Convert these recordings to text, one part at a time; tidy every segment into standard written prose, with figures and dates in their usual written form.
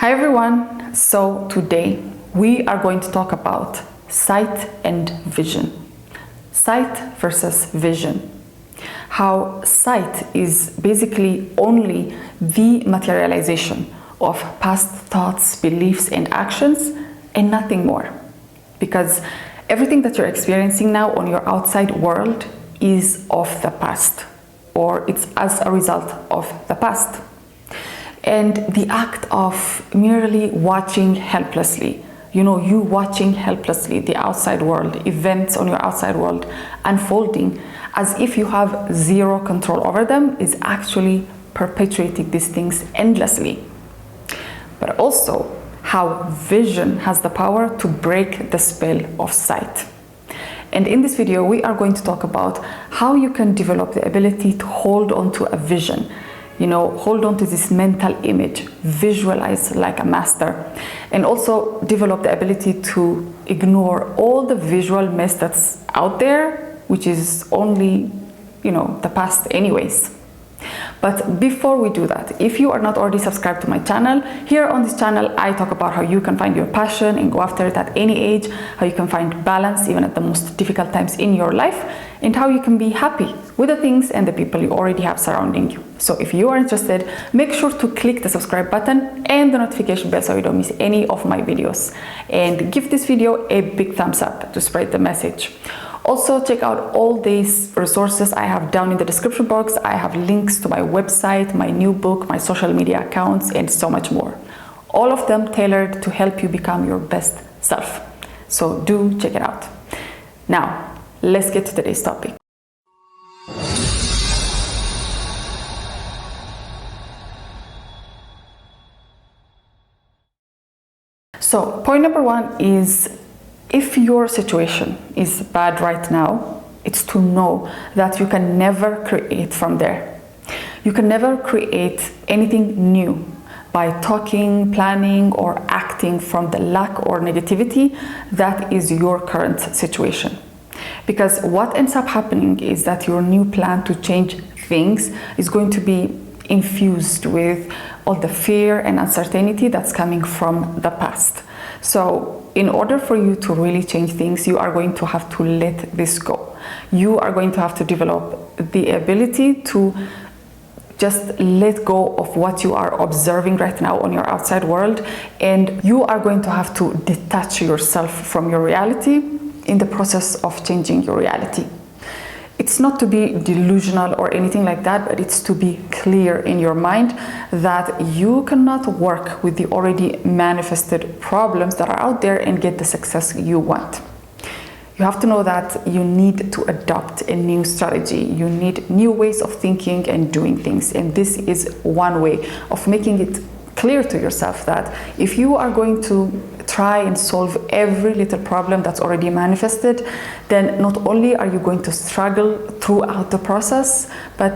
Hi everyone, so today we are going to talk about sight and vision. Sight versus vision. How sight is basically only the materialization of past thoughts, beliefs and actions and nothing more. Because everything that you're experiencing now on your outside world is of the past, or it's as a result of the past. And the act of merely watching helplessly, you watching helplessly the outside world, events on your outside world unfolding as if you have zero control over them, is actually perpetuating these things endlessly. But also how vision has the power to break the spell of sight. And in this video, we are going to talk about how you can develop the ability to hold on to a vision. Hold on to this mental image, visualize like a master, and also develop the ability to ignore all the visual mess that's out there, which is only, the past anyways. But before we do that, if you are not already subscribed to my channel, here on this channel, I talk about how you can find your passion and go after it at any age, how you can find balance even at the most difficult times in your life, and how you can be happy with the things and the people you already have surrounding you. So if you are interested, make sure to click the subscribe button and the notification bell so you don't miss any of my videos. And give this video a big thumbs up to spread the message. Also, check out all these resources I have down in the description box. I have links to my website, my new book, my social media accounts, and so much more. All of them tailored to help you become your best self. So do check it out. Now, let's get to today's topic. So, point number one is, if your situation is bad right now, it's to know that you can never create from there. You can never create anything new by talking, planning, or acting from the lack or negativity that is your current situation. Because what ends up happening is that your new plan to change things is going to be infused with all the fear and uncertainty that's coming from the past. So in order for you to really change things, you are going to have to let this go. You are going to have to develop the ability to just let go of what you are observing right now on your outside world, and you are going to have to detach yourself from your reality in the process of changing your reality. It's not to be delusional or anything like that, but it's to be clear in your mind that you cannot work with the already manifested problems that are out there and get the success you want. You have to know that you need to adopt a new strategy. You need new ways of thinking and doing things. And this is one way of making it clear to yourself that if you are going to try and solve every little problem that's already manifested, then not only are you going to struggle throughout the process, but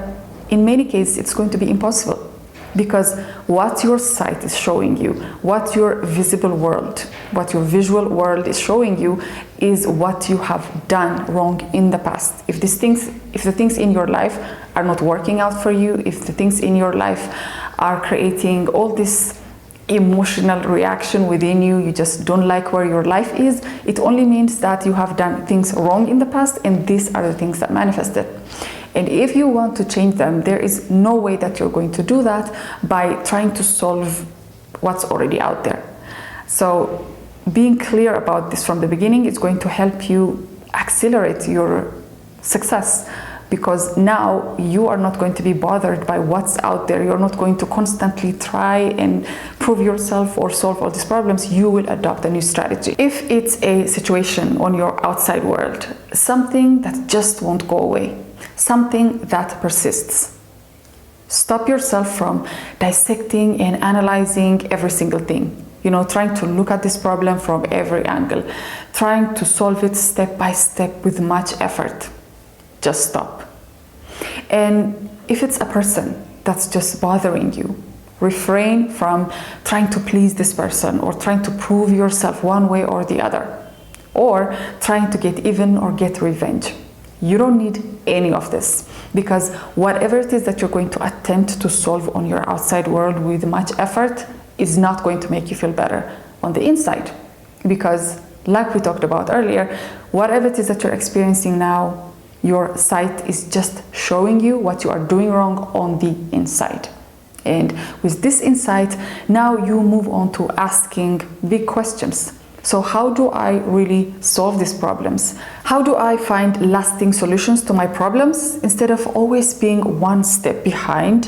in many cases it's going to be impossible. Because what your sight is showing you, what your visible world, what your visual world is showing you is what you have done wrong in the past. If the things in your life are not working out for you, if the things in your life are creating all this emotional reaction within you, you just don't like where your life is, it only means that you have done things wrong in the past, and these are the things that manifested. And if you want to change them, there is no way that you're going to do that by trying to solve what's already out there. So being clear about this from the beginning is going to help you accelerate your success, because now you are not going to be bothered by what's out there. You're not going to constantly try and prove yourself or solve all these problems. You will adopt a new strategy. If it's a situation on your outside world, something that just won't go away, something that persists, stop yourself from dissecting and analyzing every single thing. Trying to look at this problem from every angle, trying to solve it step by step with much effort. Just stop. And if it's a person that's just bothering you, refrain from trying to please this person or trying to prove yourself one way or the other, or trying to get even or get revenge. You don't need any of this, because whatever it is that you're going to attempt to solve on your outside world with much effort, is not going to make you feel better on the inside. Because like we talked about earlier, whatever it is that you're experiencing now, your sight is just showing you what you are doing wrong on the inside. And with this insight, now you move on to asking big questions. So how do I really solve these problems? How do I find lasting solutions to my problems instead of always being one step behind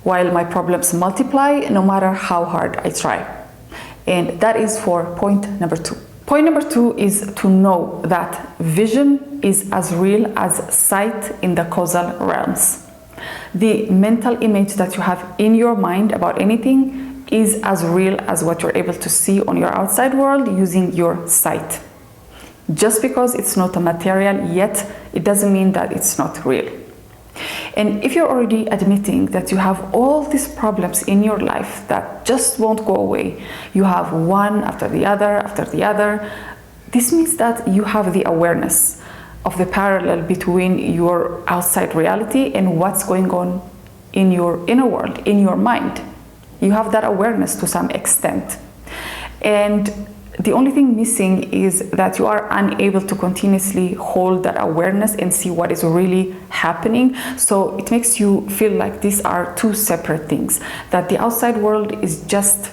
while my problems multiply, no matter how hard I try? And that is for point number 2. Point number 2 is to know that vision is as real as sight in the causal realms. The mental image that you have in your mind about anything is as real as what you're able to see on your outside world using your sight. Just because it's not a material yet, it doesn't mean that it's not real. And if you're already admitting that you have all these problems in your life that just won't go away, you have one after the other, this means that you have the awareness of the parallel between your outside reality and what's going on in your inner world, in your mind. You have that awareness to some extent. And the only thing missing is that you are unable to continuously hold that awareness and see what is really happening. So it makes you feel like these are two separate things, that the outside world is just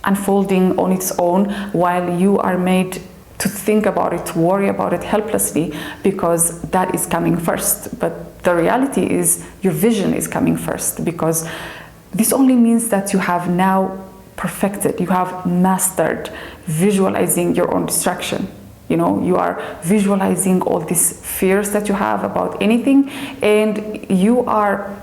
unfolding on its own while you are made to think about it, to worry about it helplessly, because that is coming first. But the reality is your vision is coming first, because this only means that you have now perfected, you have mastered visualizing your own distraction. You know, you are visualizing all these fears that you have about anything, and you are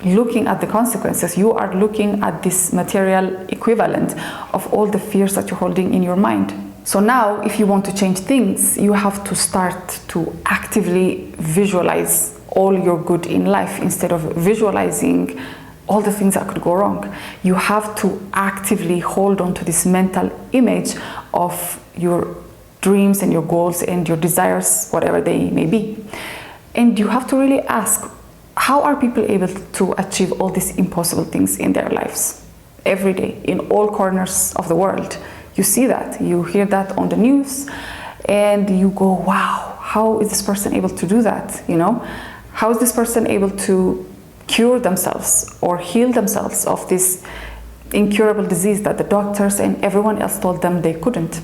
looking at the consequences. You are looking at this material equivalent of all the fears that you're holding in your mind. So now, if you want to change things, you have to start to actively visualize all your good in life instead of visualizing all the things that could go wrong. You have to actively hold on to this mental image of your dreams and your goals and your desires, whatever they may be. And you have to really ask, how are people able to achieve all these impossible things in their lives? Every day, in all corners of the world. You see that, you hear that on the news, and you go, wow, how is this person able to do that? You know, how is this person able to cure themselves or heal themselves of this incurable disease that the doctors and everyone else told them they couldn't?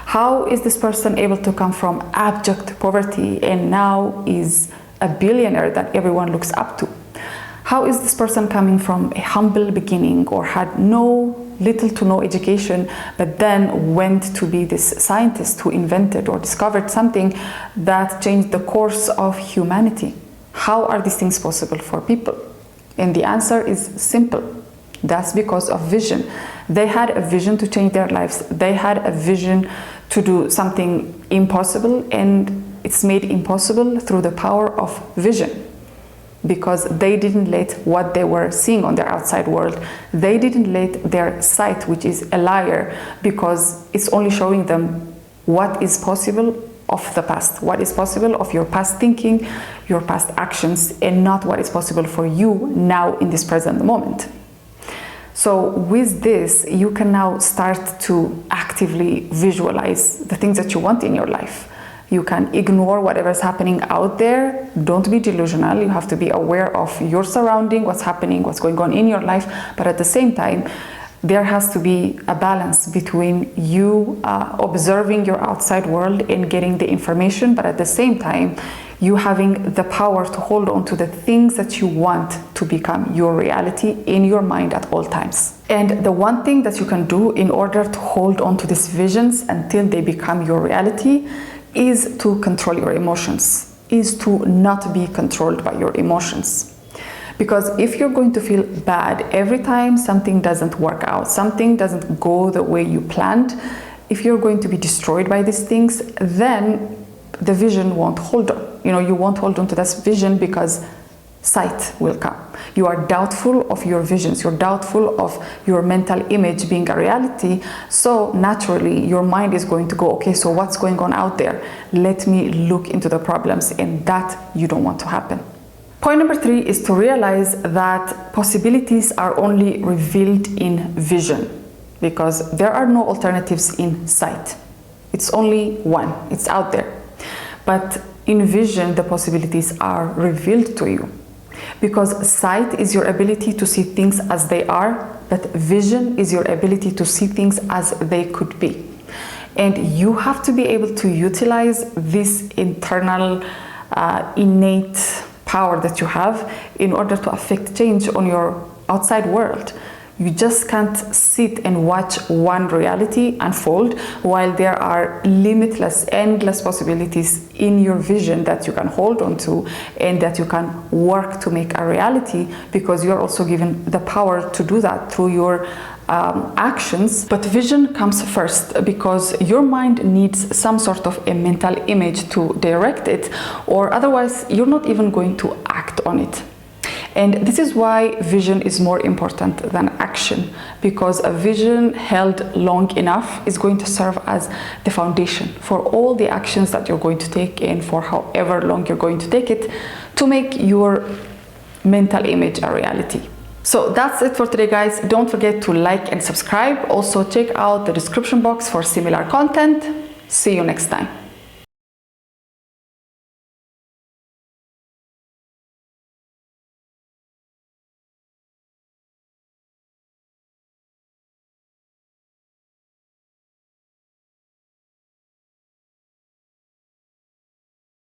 How is this person able to come from abject poverty and now is a billionaire that everyone looks up to? How is this person coming from a humble beginning or had little to no education, but then went to be this scientist who invented or discovered something that changed the course of humanity? How are these things possible for people? And the answer is simple. That's because of vision. They had a vision to change their lives. They had a vision to do something impossible, and it's made impossible through the power of vision. Because they didn't let what they were seeing on their outside world, they didn't let their sight, which is a liar, because it's only showing them what is possible of the past, what is possible of your past thinking, your past actions, and not what is possible for you now in this present moment. So with this, you can now start to actively visualize the things that you want in your life. You can ignore whatever is happening out there. Don't be delusional. You have to be aware of your surrounding, what's happening, what's going on in your life. But at the same time, there has to be a balance between you observing your outside world and getting the information, but at the same time, you having the power to hold on to the things that you want to become your reality in your mind at all times. And the one thing that you can do in order to hold on to these visions until they become your reality is to control your emotions, is to not be controlled by your emotions. Because if you're going to feel bad every time something doesn't work out, something doesn't go the way you planned, if you're going to be destroyed by these things, then the vision won't hold on. You know, you won't hold on to this vision because sight will come. You are doubtful of your visions, you're doubtful of your mental image being a reality, so naturally your mind is going to go, okay, so what's going on out there? Let me look into the problems, and that you don't want to happen. Point number 3 is to realize that possibilities are only revealed in vision. because there are no alternatives in sight. It's only one, it's out there. But in vision, the possibilities are revealed to you, because sight is your ability to see things as they are, but vision is your ability to see things as they could be. And you have to be able to utilize this internal innate power that you have in order to affect change on your outside world. You just can't sit and watch one reality unfold while there are limitless, endless possibilities in your vision that you can hold on to and that you can work to make a reality, because you're also given the power to do that through your actions. But vision comes first, because your mind needs some sort of a mental image to direct it, or otherwise you're not even going to act on it. And this is why vision is more important than action, because a vision held long enough is going to serve as the foundation for all the actions that you're going to take, and for however long you're going to take it, to make your mental image a reality. So that's it for today, guys. Don't forget to like and subscribe. Also check out the description box for similar content. See you next time.